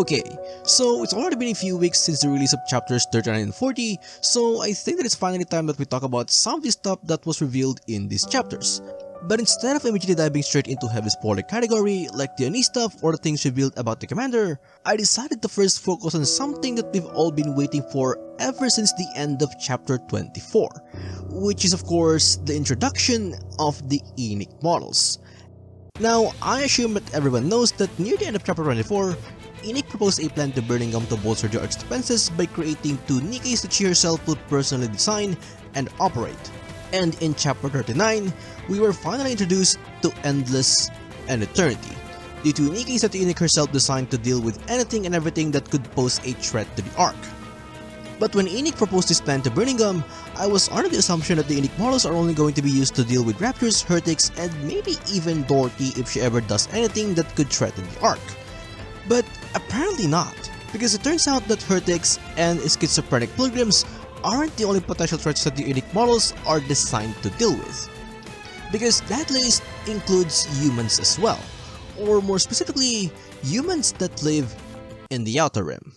Okay, so it's already been a few weeks since the release of chapters 39 and 40, so I think that it's finally time that we talk about some of the stuff that was revealed in these chapters. But instead of immediately diving straight into heavy spoiler category like the Enikk stuff or the things revealed about the commander, I decided to first focus on something that we've all been waiting for ever since the end of chapter 24, which is of course the introduction of the Enikk models. Now, I assume that everyone knows that near the end of chapter 24, Enikk proposed a plan to Birmingham to bolster their expenses by creating 2 Nikkes that she herself would personally design and operate. And in chapter 39, we were finally introduced to Endless and Eternity, the 2 Nikkes that Enikk herself designed to deal with anything and everything that could pose a threat to the Ark. But when Enikk proposed this plan to Birmingham, I was under the assumption that the Enikk models are only going to be used to deal with Raptors, Heretics, and maybe even Dorothy if she ever does anything that could threaten the Ark. But apparently not, because it turns out that Heretics and Schizophrenic Pilgrims aren't the only potential threats that the Enikk models are designed to deal with. Because that list includes humans as well, or more specifically, humans that live in the Outer Rim.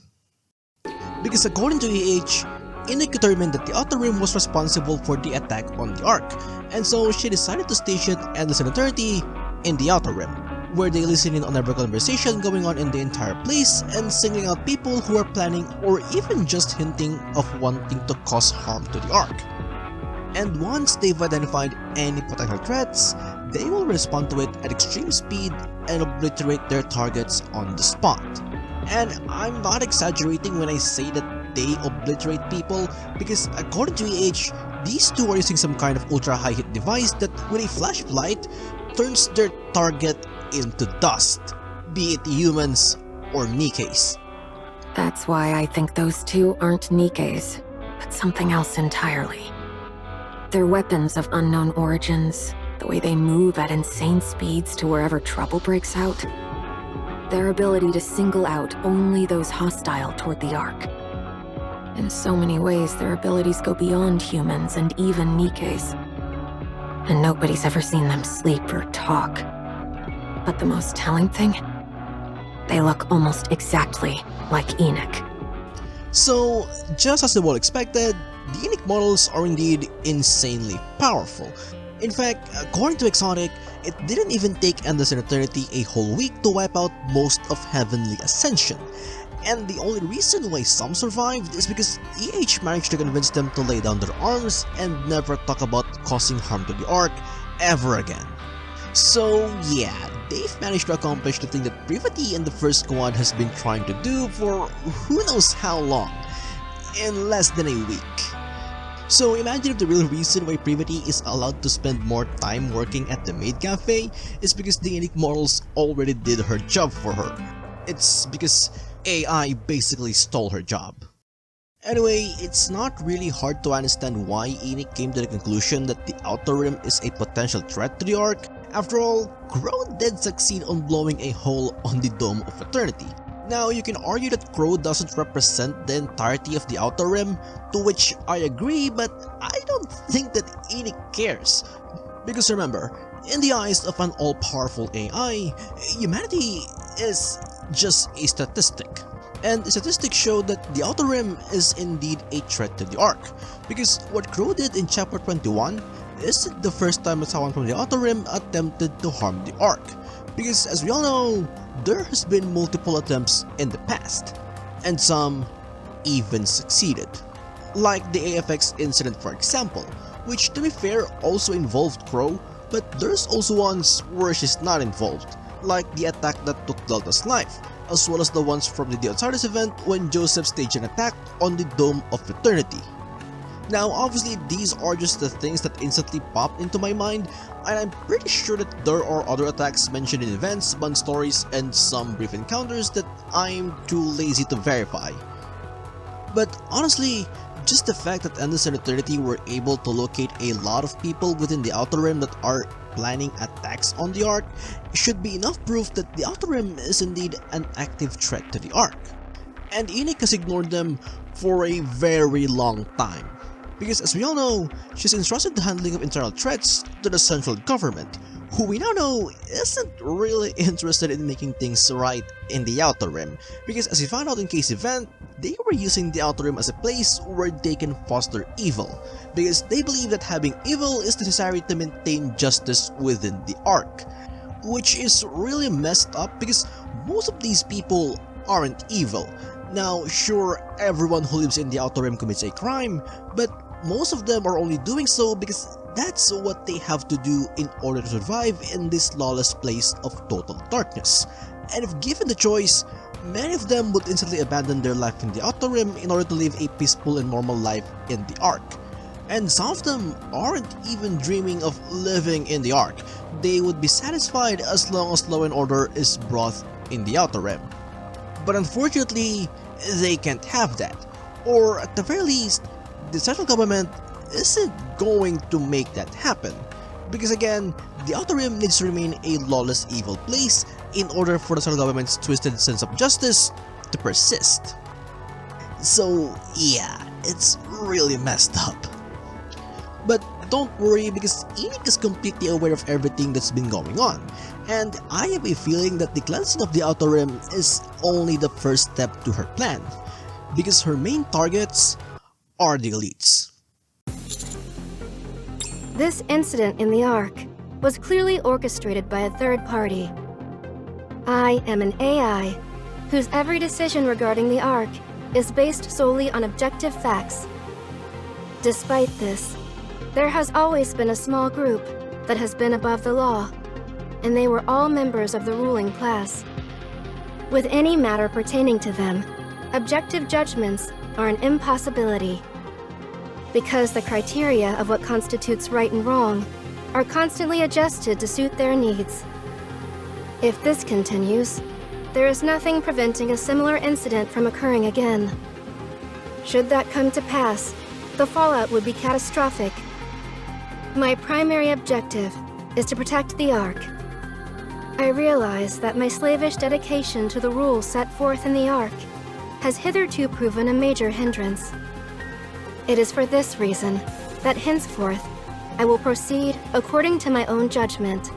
Because according to Enikk determined that the Outer Rim was responsible for the attack on the Ark, and so she decided to station Endless and Eternity in the Outer Rim, where they listen in on every conversation going on in the entire place and singling out people who are planning or even just hinting of wanting to cause harm to the Ark. And once they've identified any potential threats, they will respond to it at extreme speed and obliterate their targets on the spot. And I'm not exaggerating when I say that they obliterate people, because according to these 2 are using some kind of ultra high hit device that with a flash of light turns their target into dust, be it humans or Nikkes. That's why I think those 2 aren't Nikkes, but something else entirely. They're weapons of unknown origins, the way they move at insane speeds to wherever trouble breaks out. Their ability to single out only those hostile toward the Ark. In so many ways, their abilities go beyond humans and even Nikkes. And nobody's ever seen them sleep or talk. But the most telling thing? They look almost exactly like Enikk. So, just as the world expected, the Enikk models are indeed insanely powerful. In fact, according to Exotic, it didn't even take Endless and Eternity a whole week to wipe out most of Heavenly Ascension. And the only reason why some survived is because managed to convince them to lay down their arms and never talk about causing harm to the Ark ever again. So yeah, they've managed to accomplish the thing that Privity and the First Squad has been trying to do for who knows how long, in less than a week. So imagine if the real reason why Privity is allowed to spend more time working at the maid cafe is because the Enikk models already did her job for her. It's because AI basically stole her job. Anyway, it's not really hard to understand why Enikk came to the conclusion that the Outer Rim is a potential threat to the Ark. After all, Crow did succeed on blowing a hole on the Dome of Eternity. Now, you can argue that Crow doesn't represent the entirety of the Outer Rim, to which I agree, but I don't think that Enikk cares. Because remember, in the eyes of an all-powerful AI, humanity is just a statistic. And statistics show that the Outer Rim is indeed a threat to the Ark, because what Crow did in chapter 21 isn't the first time that someone from the Outer Rim attempted to harm the Ark, because as we all know, there has been multiple attempts in the past, and some even succeeded. Like the AFX incident for example, which to be fair also involved Crow, but there's also ones where she's not involved, like the attack that took Delta's life, as well as the ones from the Osiris event when Joseph staged an attack on the Dome of Eternity. Now obviously these are just the things that instantly popped into my mind, and I'm pretty sure that there are other attacks mentioned in events, band stories, and some brief encounters that I'm too lazy to verify. But honestly, just the fact that Endless and Eternity were able to locate a lot of people within the Outer Rim that are planning attacks on the Ark should be enough proof that the Outer Rim is indeed an active threat to the Ark. And Enikk has ignored them for a very long time. because as we all know, she's entrusted the handling of internal threats to the central government, who we now know isn't really interested in making things right in the Outer Rim, because as we found out in case event, they were using the Outer Rim as a place where they can foster evil, because they believe that having evil is necessary to maintain justice within the Ark, which is really messed up because most of these people aren't evil. Now sure, everyone who lives in the Outer Rim commits a crime, but most of them are only doing so because that's what they have to do in order to survive in this lawless place of total darkness. And if given the choice, many of them would instantly abandon their life in the Outer Rim in order to live a peaceful and normal life in the Ark. And some of them aren't even dreaming of living in the Ark. They would be satisfied as long as law and order is brought in the Outer Rim. But unfortunately, they can't have that. Or at the very least, the central government isn't going to make that happen. Because again, the Outer Rim needs to remain a lawless evil place in order for the central government's twisted sense of justice to persist. So yeah, it's really messed up. But don't worry, because Enikk is completely aware of everything that's been going on, and I have a feeling that the cleansing of the Outer Rim is only the first step to her plan, because her main targets are the elites. This incident in the Ark was clearly orchestrated by a third party. I am an AI whose every decision regarding the Ark is based solely on objective facts. Despite this, there has always been a small group that has been above the law, and they were all members of the ruling class. With any matter pertaining to them, objective judgments are an impossibility, because the criteria of what constitutes right and wrong are constantly adjusted to suit their needs. If this continues, there is nothing preventing a similar incident from occurring again. Should that come to pass, the fallout would be catastrophic. My primary objective is to protect the Ark. I realize that my slavish dedication to the rules set forth in the Ark has hitherto proven a major hindrance. It is for this reason that henceforth I will proceed according to my own judgment.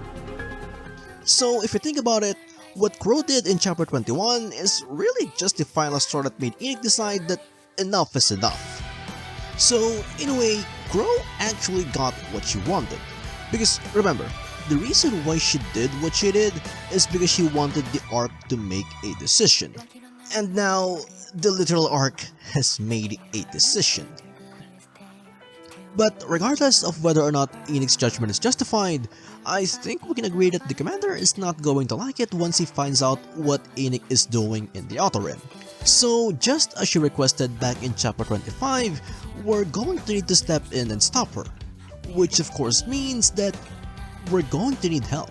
So if you think about it, what Crow did in chapter 21 is really just the final straw that made Enikk decide that enough is enough. So in a way, Crow actually got what she wanted. Because remember, the reason why she did what she did is because she wanted the Ark to make a decision. And now, the literal Ark has made a decision. But regardless of whether or not Enikk's judgment is justified, I think we can agree that the commander is not going to like it once he finds out what Enikk is doing in the Outer Rim. So just as she requested back in chapter 25, we're going to need to step in and stop her. Which of course means that we're going to need help.